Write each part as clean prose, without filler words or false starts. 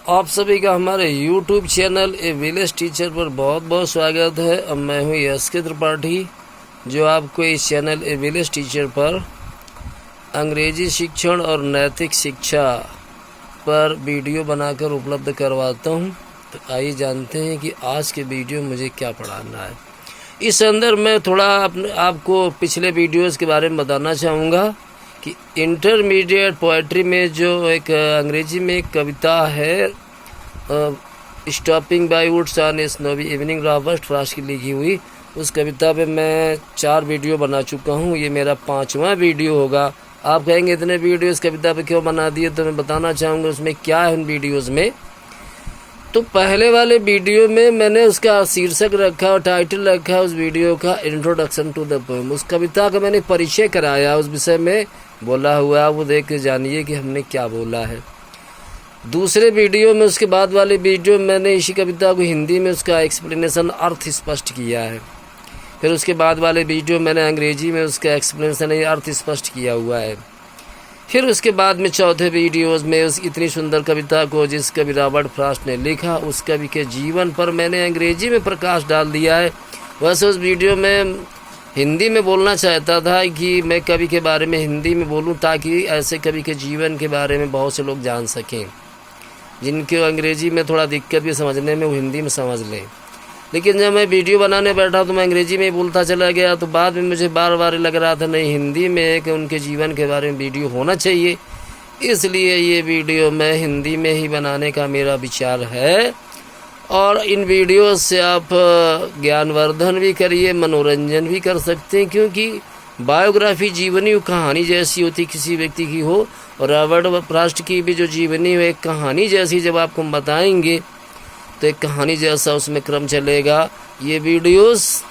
आप सभी का हमारे YouTube चैनल ए विलेज टीचर पर बहुत बहुत स्वागत है। अब मैं हूँ एस.के. त्रिपाठी, जो आपको इस चैनल ए विलेज टीचर पर अंग्रेजी शिक्षण और नैतिक शिक्षा पर वीडियो बनाकर उपलब्ध करवाता हूँ। तो आइए जानते हैं कि आज के वीडियो में मुझे क्या पढ़ाना है। इस अंदर मैं थोड़ा आपको पिछले वीडियोज़ के बारे में बताना चाहूँगा कि इंटरमीडिएट पोएट्री में जो एक अंग्रेजी में एक कविता है stopping by woods on a snowy evening, Robert Frost की लिखी हुई, उस कविता पे मैं 4 वीडियो बना चुका हूँ। ये मेरा 5वां वीडियो होगा। आप कहेंगे इतने वीडियो इस कविता पे क्यों बना दिए, तो मैं बताना चाहूँगा उसमें क्या है उन वीडियोज़ में। तो पहले वाले वीडियो में मैंने उसका शीर्षक रखा और टाइटल रखा उस वीडियो का इंट्रोडक्शन टू द पोएम। उस कविता का मैंने परिचय कराया, उस विषय में बोला हुआ, वो देख के जानिए कि हमने क्या बोला है। दूसरे वीडियो में, उसके बाद वाले वीडियो में मैंने इसी कविता को हिंदी में उसका एक्सप्लेनेशन अर्थ स्पष्ट किया है। फिर उसके बाद वाले वीडियो में मैंने अंग्रेजी में उसका एक्सप्लेनेशन अर्थ स्पष्ट किया हुआ है। फिर उसके बाद में चौथे वीडियोज़ में उस इतनी सुंदर कविता को जिस कवि रॉबर्ट फ्रॉस्ट ने लिखा, उस कवि के जीवन पर मैंने अंग्रेजी में प्रकाश डाल दिया है। वैसे उस वीडियो में हिंदी में बोलना चाहता था कि मैं कवि के बारे में हिंदी में बोलूं, ताकि ऐसे कवि के जीवन के बारे में बहुत से लोग जान सकें, जिनके अंग्रेजी में थोड़ा दिक्कत भी समझने में, वो हिंदी में समझ लें। लेकिन जब मैं वीडियो बनाने बैठा तो मैं अंग्रेजी में ही बोलता चला गया, तो बाद में मुझे बार बार लग रहा था नहीं, हिंदी में है कि उनके जीवन के बारे में वीडियो होना चाहिए। इसलिए ये वीडियो मैं हिंदी में ही बनाने का मेरा विचार है। और इन वीडियो से आप ज्ञानवर्धन भी करिए, मनोरंजन भी कर सकते हैं, क्योंकि बायोग्राफी जीवनी कहानी जैसी होती किसी व्यक्ति की हो, और रॉबर्ट फ्रॉस्ट की भी जो जीवनी हो एक कहानी जैसी जब आपको हम बताएंगे तो एक कहानी जैसा उसमें क्रम चलेगा। ये वीडियोस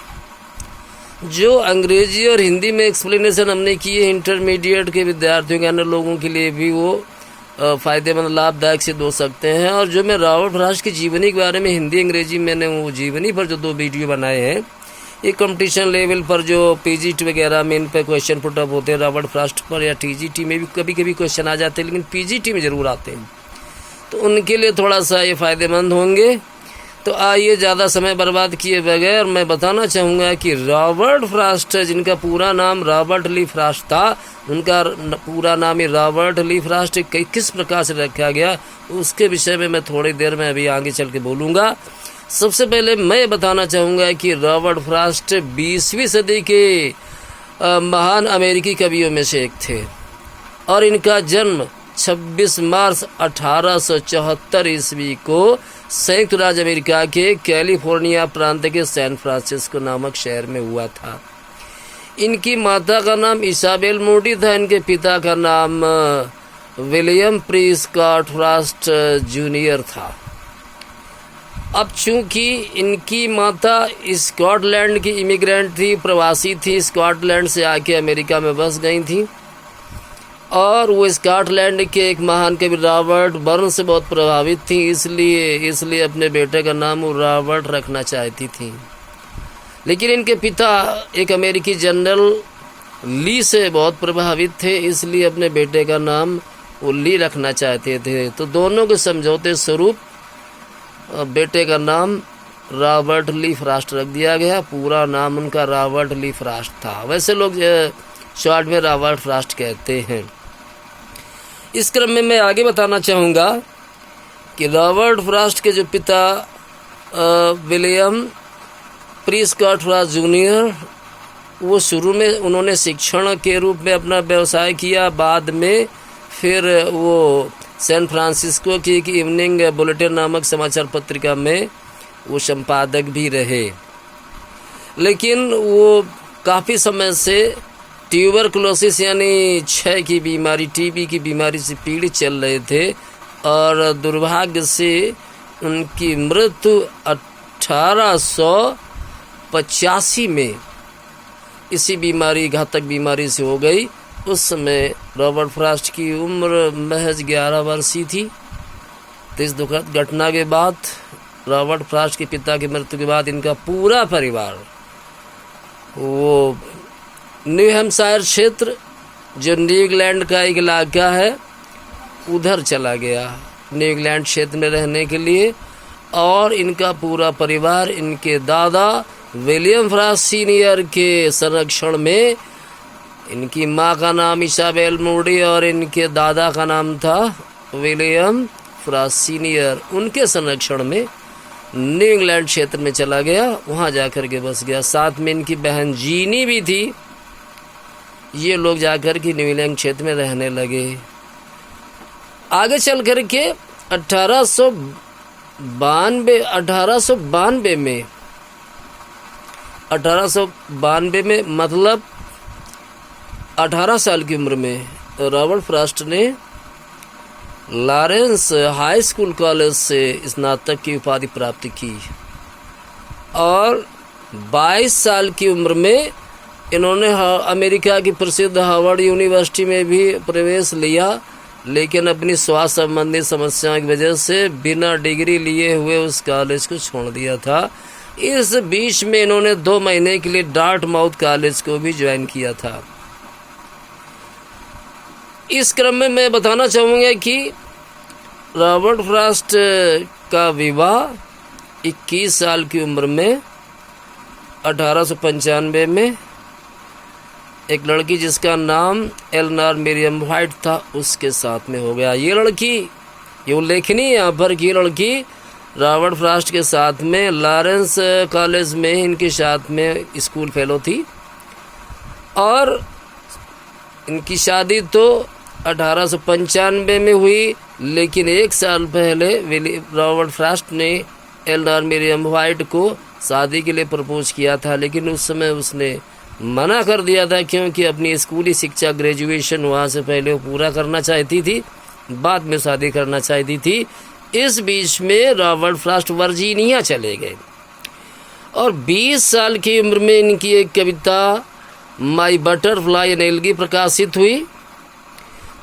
जो अंग्रेजी और हिंदी में एक्सप्लेनेशन हमने किए इंटरमीडिएट के विद्यार्थियों के अन्य लोगों के लिए भी वो फ़ायदेमंद लाभदायक सिद्ध हो सकते हैं। और जो मैं रॉबर्ट फ्रॉस्ट की जीवनी के बारे में हिंदी अंग्रेजी मैंने वो जीवनी पर जो 2 वीडियो बनाए हैं, ये कंपटीशन लेवल पर जो पीजीटी वगैरह में इन पर क्वेश्चन पुटअप होते हैं रॉबर्ट फ्रॉस्ट पर, या टीजीटी में भी कभी कभी क्वेश्चन आ जाते हैं, लेकिन पीजीटी में ज़रूर आते हैं, तो उनके लिए थोड़ा सा ये फ़ायदेमंद होंगे। तो आइए ज़्यादा समय बर्बाद किए बगैर मैं बताना चाहूँगा कि रॉबर्ट फ्रॉस्ट, जिनका पूरा नाम रॉबर्ट ली फ्रॉस्ट था, उनका पूरा नाम ही रॉबर्ट ली फ्रॉस्ट किस प्रकार से रखा गया, उसके विषय में मैं थोड़ी देर में अभी आगे चल के बोलूँगा। सबसे पहले मैं बताना चाहूँगा कि रॉबर्ट फ्रॉस्ट 20वीं सदी के महान अमेरिकी कवियों में से एक थे, और इनका जन्म 26 मार्च 1874 ईस्वी को संयुक्त राज्य अमेरिका के कैलिफोर्निया प्रांत के सैन फ्रांसिस्को नामक शहर में हुआ था। इनकी माता का नाम इसाबेल मूडी था, इनके पिता का नाम विलियम प्रिस्कॉट फ्रॉस्ट जूनियर था। अब चूंकि इनकी माता स्कॉटलैंड की इमिग्रेंट थी, प्रवासी थी, स्कॉटलैंड से आके अमेरिका में बस गई थी, और वो स्कॉटलैंड के एक महान कवि रॉबर्ट बर्न से बहुत प्रभावित थी, इसलिए अपने बेटे का नाम वो रॉबर्ट रखना चाहती थी। लेकिन इनके पिता एक अमेरिकी जनरल ली से बहुत प्रभावित थे, इसलिए अपने बेटे का नाम वो ली रखना चाहते थे। तो दोनों के समझौते स्वरूप बेटे का नाम रॉबर्ट ली फ्रॉस्ट रख दिया गया। पूरा नाम उनका रॉबर्ट ली फ्रॉस्ट था, वैसे लोग शॉर्ट में रॉबर्ट फ्रॉस्ट कहते हैं। इस क्रम में मैं आगे बताना चाहूँगा कि रॉबर्ट फ्रॉस्ट के जो पिता विलियम प्रिस्कॉट फ्रॉस्ट जूनियर, वो शुरू में उन्होंने शिक्षण के रूप में अपना व्यवसाय किया, बाद में फिर वो सैन फ्रांसिस्को की एक इवनिंग बुलेटिन नामक समाचार पत्रिका में वो संपादक भी रहे। लेकिन वो काफ़ी समय से ट्यूबरकुलोसिस यानी क्षय की बीमारी, टीबी की बीमारी से पीड़ित चल रहे थे, और दुर्भाग्य से उनकी मृत्यु 1885 में इसी बीमारी, घातक बीमारी से हो गई। उस समय रॉबर्ट फ्रॉस्ट की उम्र महज 11 वर्ष ही थी। तो इस दुखद घटना के बाद, रॉबर्ट फ्रॉस्ट के पिता की मृत्यु के बाद, इनका पूरा परिवार वो न्यू हैम्पशायर क्षेत्र जो न्यूजीलैंड का एक इलाका है उधर चला गया। न्यू इंग्लैंड क्षेत्र में रहने के लिए। और इनका पूरा परिवार इनके दादा विलियम फ्रास्ट सीनियर के संरक्षण में, इनकी माँ का नाम इसाबेल मूडी और इनके दादा का नाम था विलियम फ्रास्ट सीनियर, उनके संरक्षण में न्यू इंग्लैंड क्षेत्र में चला गया, वहाँ जाकर के बस गया। साथ में इनकी बहन जीनी भी थी। ये लोग जाकर के न्यू इंग्लैंड क्षेत्र में रहने लगे। आगे चल कर के 1892 में मतलब 18 साल की उम्र में रॉबर्ट फ्रॉस्ट ने लॉरेंस हाई स्कूल कॉलेज से स्नातक की उपाधि प्राप्त की और 22 साल की उम्र में इन्होंने अमेरिका की प्रसिद्ध हार्वर्ड यूनिवर्सिटी में भी प्रवेश लिया, लेकिन अपनी स्वास्थ्य संबंधी समस्याओं की वजह से बिना डिग्री लिए हुए उस कॉलेज को छोड़ दिया था। इस बीच में इन्होंने 2 महीने के लिए डार्टमाउथ कॉलेज को भी ज्वाइन किया था। इस क्रम में मैं बताना चाहूँगा कि रॉबर्ट फ्रॉस्ट का विवाह 21 साल की उम्र में 1895 में एक लड़की जिसका नाम एलेनोर मरियम व्हाइट था उसके साथ में हो गया। ये लड़की, ये उल्लेखनीय है यहाँ पर कि ये लड़की रॉबर्ट फ्रॉस्ट के साथ में लॉरेंस कॉलेज में इनके साथ में स्कूल फेलो थी और इनकी शादी तो 1895 में हुई, लेकिन 1 साल पहले रॉबर्ट फ्रॉस्ट ने एलेनोर मरियम व्हाइट को शादी के लिए प्रपोज किया था, लेकिन उस समय उसने मना कर दिया था क्योंकि अपनी स्कूली शिक्षा ग्रेजुएशन वहाँ से पहले वो पूरा करना चाहती थी, बाद में शादी करना चाहती थी। इस बीच में रॉबर्ट फ्रॉस्ट वर्जीनिया चले गए और 20 साल की उम्र में इनकी एक कविता माई बटरफ्लाई एन एल्गी प्रकाशित हुई,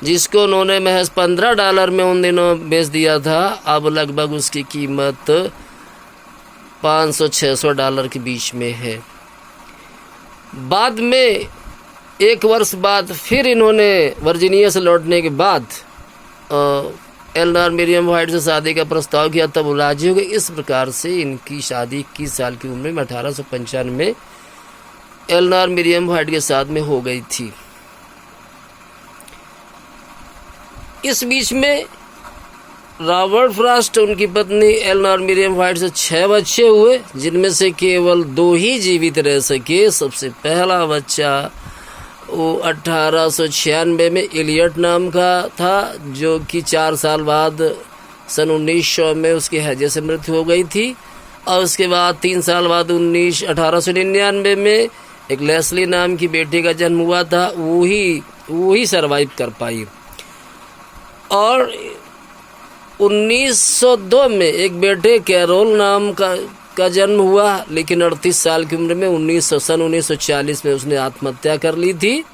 जिसको उन्होंने महज $15 में उन दिनों बेच दिया था। अब लगभग उसकी कीमत $500-600 के बीच में है। बाद में 1 वर्ष बाद फिर इन्होंने वर्जीनिया से लौटने के बाद एलेनोर मरियम व्हाइट से शादी का प्रस्ताव किया, तब वो राजी हो गए। इस प्रकार से इनकी शादी 21 साल की उम्र में 1895 में एलेनोर मरियम व्हाइट के साथ में हो गई थी। इस बीच में रॉबर्ट फ्रॉस्ट उनकी पत्नी एलेनोर मरियम व्हाइट से 6 बच्चे हुए, जिनमें से केवल 2 ही जीवित रह सके। सबसे पहला बच्चा वो 1896 में एलियट नाम का था, जो कि 4 साल बाद सन 1900 में उसकी हैजे से मृत्यु हो गई थी। और उसके बाद 3 साल बाद 1899 में एक लेस्ली नाम की बेटी का जन्म हुआ था, वो ही सरवाइव कर पाई। और 1902 में एक बेटे कैरोल नाम का जन्म हुआ, लेकिन 38 साल की उम्र में सन 1940 में उसने आत्महत्या कर ली थी।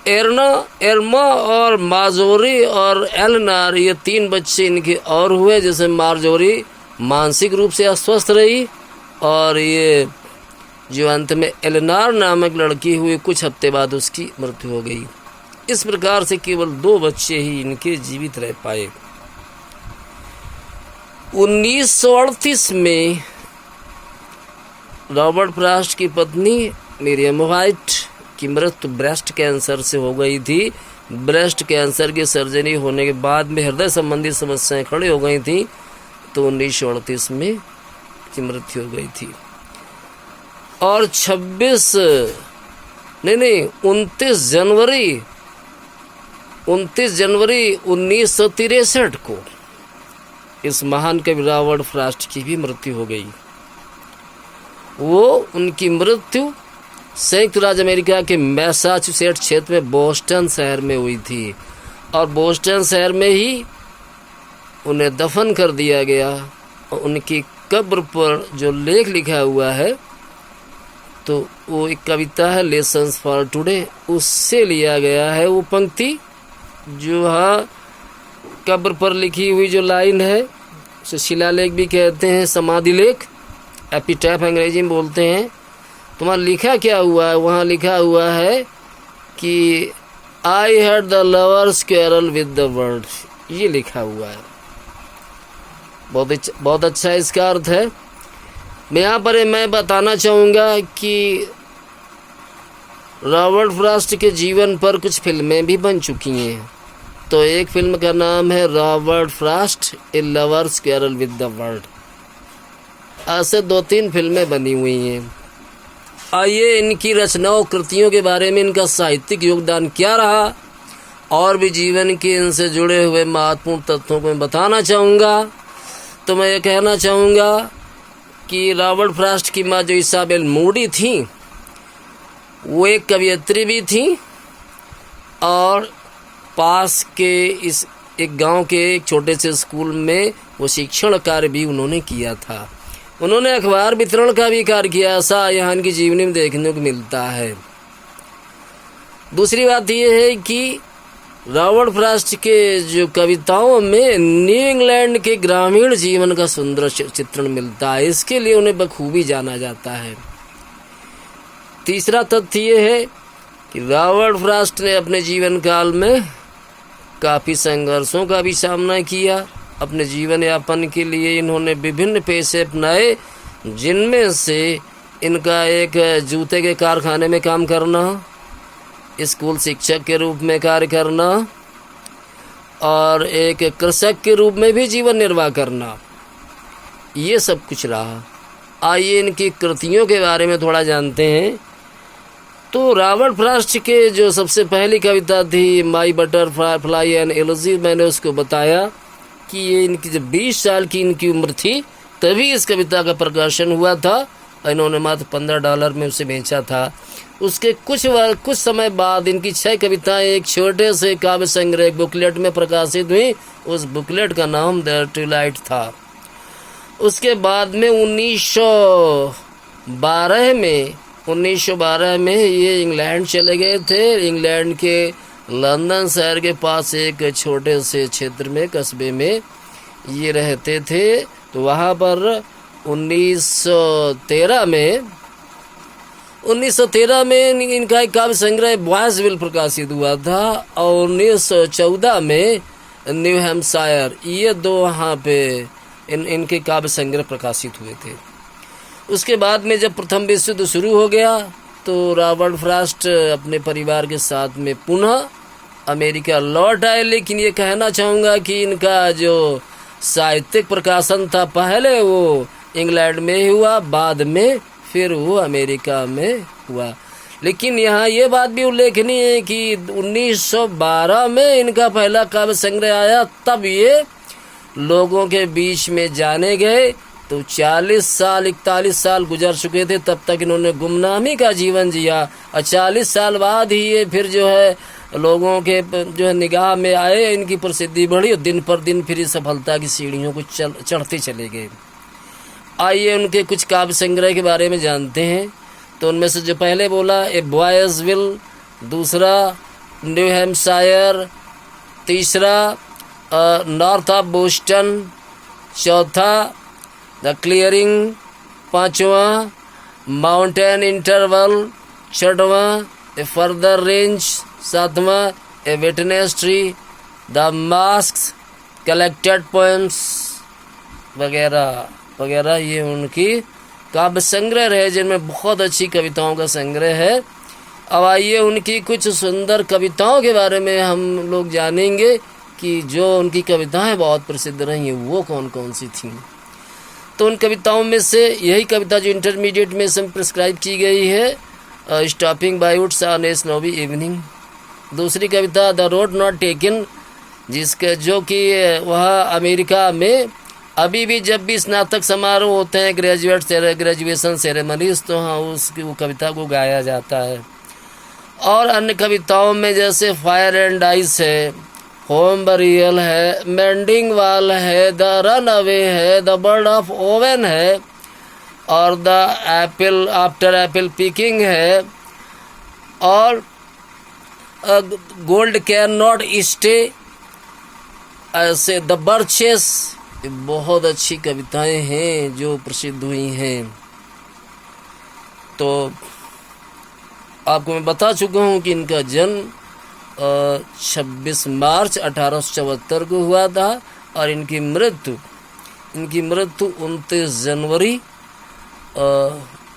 एर्मा और मार्जोरी और एलेनोर, ये 3 बच्चे इनके और हुए, जैसे मार्जोरी मानसिक रूप से अस्वस्थ रही और ये जो अंत में एलेनोर नामक लड़की हुई, कुछ हफ्ते बाद उसकी मृत्यु हो गई। इस प्रकार से केवल 2 बच्चे ही इनके जीवित रह पाए। 1938 में रॉबर्ट फ्रॉस्ट की पत्नी मरियम व्हाइट की मृत्यु ब्रेस्ट कैंसर से हो गई थी। ब्रेस्ट कैंसर की सर्जरी होने के बाद में हृदय संबंधी समस्याएं खड़ी हो गई थी, तो 1938 में की मृत्यु हो गई थी। और 29 जनवरी 1963 को इस महान कवि रॉबर्ट फ्रॉस्ट की भी मृत्यु हो गई। उनकी मृत्यु संयुक्त राज्य अमेरिका के मैसाचुसेट्स क्षेत्र में बोस्टन शहर में हुई थी और बोस्टन शहर में ही उन्हें दफन कर दिया गया। और उनकी कब्र पर जो लेख लिखा हुआ है, तो वो एक कविता है लेसन्स फॉर टुडे, उससे लिया गया है वो पंक्ति, जो कब्र पर लिखी हुई जो लाइन है उसे शिलालेख भी कहते हैं, समाधि लेख, एपिटैफ अंग्रेजी में बोलते हैं। तुम्हारा लिखा क्या हुआ है? वहाँ लिखा हुआ है कि I had the lover's quarrel with the word, ये लिखा हुआ है। बहुत अच्छा इसका अर्थ है। यहाँ पर मैं बताना चाहूँगा कि रॉबर्ट फ्रॉस्ट के जीवन पर कुछ फिल्में भी बन चुकी हैं। तो एक फिल्म का नाम है Robert Frost a lover's quarrel with the world. ऐसे 2-3 फिल्में बनी हुई हैं। आइए इनकी रचनाओं कृतियों के बारे में, इनका साहित्यिक योगदान क्या रहा और भी जीवन के इनसे जुड़े हुए महत्वपूर्ण तथ्यों को मैं बताना चाहूँगा। तो मैं ये कहना चाहूँगा कि रॉबर्ट फ्रॉस्ट की माँ जो इसाबेल मूडी थी, वो एक कवयित्री भी थी और पास के इस एक गांव के एक छोटे से स्कूल में वो शिक्षण कार्य भी उन्होंने किया था। उन्होंने अखबार वितरण का भी कार्य किया, ऐसा यहाँ इनकी जीवनी में देखने को मिलता है। दूसरी बात यह है कि रॉबर्ट फ्रॉस्ट के जो कविताओं में न्यू इंग्लैंड के ग्रामीण जीवन का सुंदर चित्रण मिलता है, इसके लिए उन्हें बखूबी जाना जाता है। तीसरा तथ्य ये है कि रॉबर्ट फ्रॉस्ट ने अपने जीवन काल में काफ़ी संघर्षों का भी सामना किया। अपने जीवन यापन के लिए इन्होंने विभिन्न पेशे अपनाए, जिनमें से इनका एक जूते के कारखाने में काम करना, स्कूल शिक्षक के रूप में कार्य करना और एक कृषक के रूप में भी जीवन निर्वाह करना, ये सब कुछ रहा। आइए इनकी कृतियों के बारे में थोड़ा जानते हैं। तो रॉबर्ट फ्रॉस्ट के जो सबसे पहली कविता थी माई बटरफ्लाई एंड एलर्जी, मैंने उसको बताया कि ये इनकी जब 20 साल की इनकी उम्र थी तभी इस कविता का प्रकाशन हुआ था। इन्होंने मात्र $15 में उसे बेचा था। उसके कुछ समय बाद इनकी 6 कविताएं एक छोटे से काव्य संग्रह बुकलेट में प्रकाशित हुई। उस बुकलेट का नाम द ट्विलाइट था। उसके बाद में 1912 में ये इंग्लैंड चले गए थे। इंग्लैंड के लंदन शहर के पास एक छोटे से क्षेत्र में, कस्बे में ये रहते थे। तो वहाँ पर 1913 में इनका एक काव्य संग्रह बॉयजविल प्रकाशित हुआ था और 1914 में न्यू हैम्पशायर, ये 2 वहाँ पे इनके काव्य संग्रह प्रकाशित हुए थे। उसके बाद में जब प्रथम विश्व युद्ध शुरू हो गया तो रॉबर्ट फ्रॉस्ट अपने परिवार के साथ में पुनः अमेरिका लौट आए। लेकिन ये कहना चाहूँगा कि इनका जो साहित्यिक प्रकाशन था पहले वो इंग्लैंड में ही हुआ, बाद में फिर वो अमेरिका में हुआ। लेकिन यहाँ ये बात भी उल्लेखनीय है कि 1912 में इनका पहला काव्य संग्रह आया, तब ये लोगों के बीच में जाने गए। तो 41 साल गुजर चुके थे, तब तक इन्होंने गुमनामी का जीवन जिया और 40 साल बाद ही ये फिर जो है लोगों के जो है निगाह में आए, इनकी प्रसिद्धि बढ़ी और दिन पर दिन फिर सफलता की सीढ़ियों को चढ़ते चले गए। आइए उनके कुछ काव्य संग्रह के बारे में जानते हैं। तो उनमें से जो पहले बोला ए बॉयजविल, दूसरा न्यू हैम्पशायर, तीसरा नॉर्थ ऑफ बोस्टन, चौथा द क्लियरिंग, पांचवा माउंटेन इंटरवल, छठवां ए फर्दर रेंज, सातवां a witness tree, the masks, collected poems वगैरह वगैरह। ये उनकी काव्य संग्रह है जिनमें बहुत अच्छी कविताओं का संग्रह है। अब आइए उनकी कुछ सुंदर कविताओं के बारे में हम लोग जानेंगे कि जो उनकी कविताएं बहुत प्रसिद्ध रही हैं वो कौन कौन सी थीं। तो उन कविताओं में से यही कविता जो इंटरमीडिएट में से प्रिस्क्राइब की गई है, stopping by woods on a snowy evening. दूसरी कविता द रोड नॉट टेकन, जिसके जो कि वह अमेरिका में अभी भी जब भी स्नातक समारोह होते हैं, ग्रेजुएशन सेरेमनीज, तो हाँ उसकी वो कविता को गाया जाता है। और अन्य कविताओं में जैसे फायर एंड आइस है, होम बरियल है, मेंडिंग वाल है, द रन अवे है, द बर्ड ऑफ ओवन है और the Apple after Apple picking है और गोल्ड कैन नॉट स्टे, ऐसे द बर्चेस। बहुत अच्छी कविताएं हैं जो प्रसिद्ध हुई हैं। तो आपको मैं बता चुका हूँ कि इनका जन्म 26 मार्च 1874 को हुआ था और इनकी मृत्यु 29 जनवरी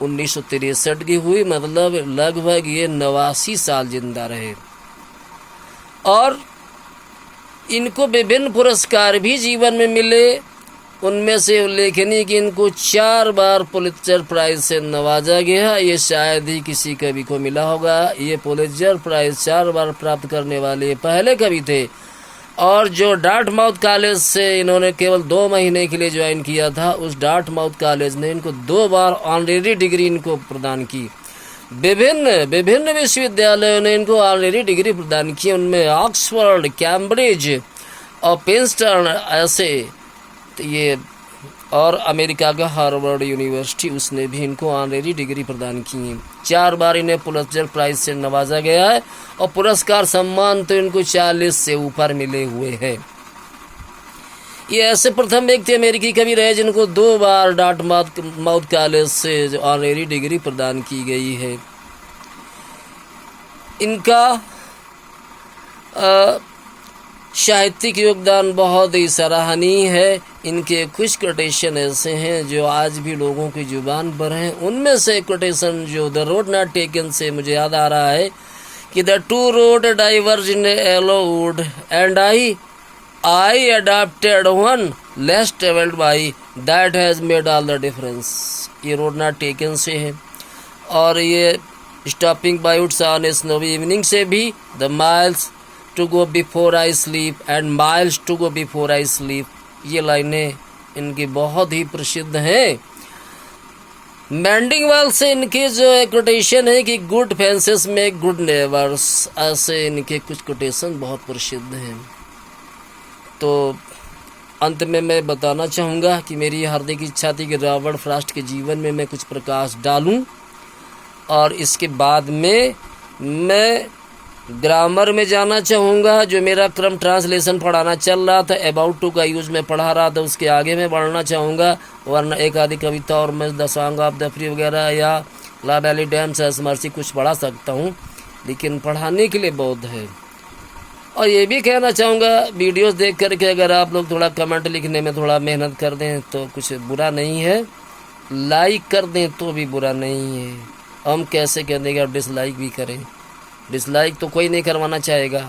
1963 की हुई। मतलब लगभग ये 89 साल जिंदा रहे और इनको विभिन्न पुरस्कार भी जीवन में मिले। उनमें से उल्लेखनीय कि इनको 4 बार पुलित्जर प्राइज से नवाजा गया। ये शायद ही किसी कवि को मिला होगा। ये पुलित्जर प्राइज 4 बार प्राप्त करने वाले पहले कवि थे। और जो डार्टमाउथ कॉलेज से इन्होंने केवल 2 महीने के लिए ज्वाइन किया था, उस डार्टमाउथ कॉलेज ने इनको 2 बार ऑनरेरी डिग्री इनको प्रदान की। विभिन्न विश्वविद्यालयों ने इनको ऑनरेरी डिग्री प्रदान की। उनमें ऑक्सफोर्ड, कैम्ब्रिज और प्रिंसटन ऐसे ये और अमेरिका का हार्वर्ड यूनिवर्सिटी, उसने भी इनको ऑनरेरी डिग्री प्रदान की। 4 बार इन्हें पुलित्जर प्राइज से नवाजा गया है और पुरस्कार सम्मान तो इनको 40 से ऊपर मिले हुए हैं। ये ऐसे प्रथम व्यक्ति अमेरिकी कवि रहे जिनको 2 बार डार्टमाउथ कॉलेज से ऑनरेरी डिग्री प्रदान की गई है। इनका साहित्यिक योगदान बहुत ही सराहनीय है। इनके कुछ कोटेशन ऐसे हैं जो आज भी लोगों की जुबान पर हैं। उनमें से कोटेशन जो द रोड नॉट टेकन से मुझे याद आ रहा है कि the 2 road diverge in yellow wood and I adopted one less travelled by that has made all the difference. ये रोड नॉट टेकन से है। और ये stopping by woods on a snowy evening से भी the miles to go before I sleep and miles to go before I sleep, ये लाइनें इनकी बहुत ही प्रसिद्ध हैं। मैंडिंगवेल से इनके जो कोटेशन है कि गुड फेंसेस में गुड नेबर्स, ऐसे इनके कुछ कोटेशन बहुत प्रसिद्ध हैं। तो अंत में मैं बताना चाहूँगा कि मेरी हार्दिक इच्छा थी कि रॉबर्ट फ्रॉस्ट के जीवन में मैं कुछ प्रकाश डालूं और इसके बाद में मैं ग्रामर में जाना चाहूँगा। जो मेरा क्रम ट्रांसलेशन पढ़ाना चल रहा था, अबाउट टू का यूज़ में पढ़ा रहा था, उसके आगे मैं बढ़ना चाहूँगा। वरना एक आधी कविता और मैं the song of the free वगैरह या ला वैली डैम्स एस मर्सी कुछ पढ़ा सकता हूँ, लेकिन पढ़ाने के लिए बहुत है। और ये भी कहना चाहूँगा वीडियोस देख करके अगर आप लोग थोड़ा कमेंट लिखने में थोड़ा मेहनत कर दें तो कुछ बुरा नहीं है, लाइक कर दें तो भी बुरा नहीं है। हम कैसे कह देंगे आप डिसलाइक भी करें, डिसलाइक तो कोई नहीं करवाना चाहेगा।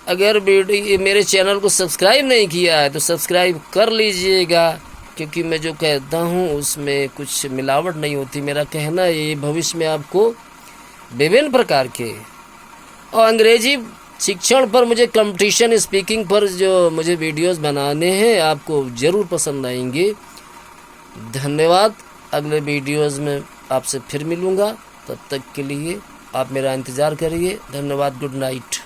अगर वीडियो मेरे चैनल को सब्सक्राइब नहीं किया है तो सब्सक्राइब कर लीजिएगा, क्योंकि मैं जो कहता हूँ उसमें कुछ मिलावट नहीं होती। मेरा कहना ये भविष्य में आपको विभिन्न प्रकार के और अंग्रेजी शिक्षण पर मुझे कंपटीशन स्पीकिंग पर जो मुझे वीडियोस बनाने हैं आपको ज़रूर पसंद आएंगे। धन्यवाद। अगले वीडियोस में आपसे फिर मिलूँगा, तब तक के लिए आप मेरा इंतज़ार करिए। धन्यवाद। Good night.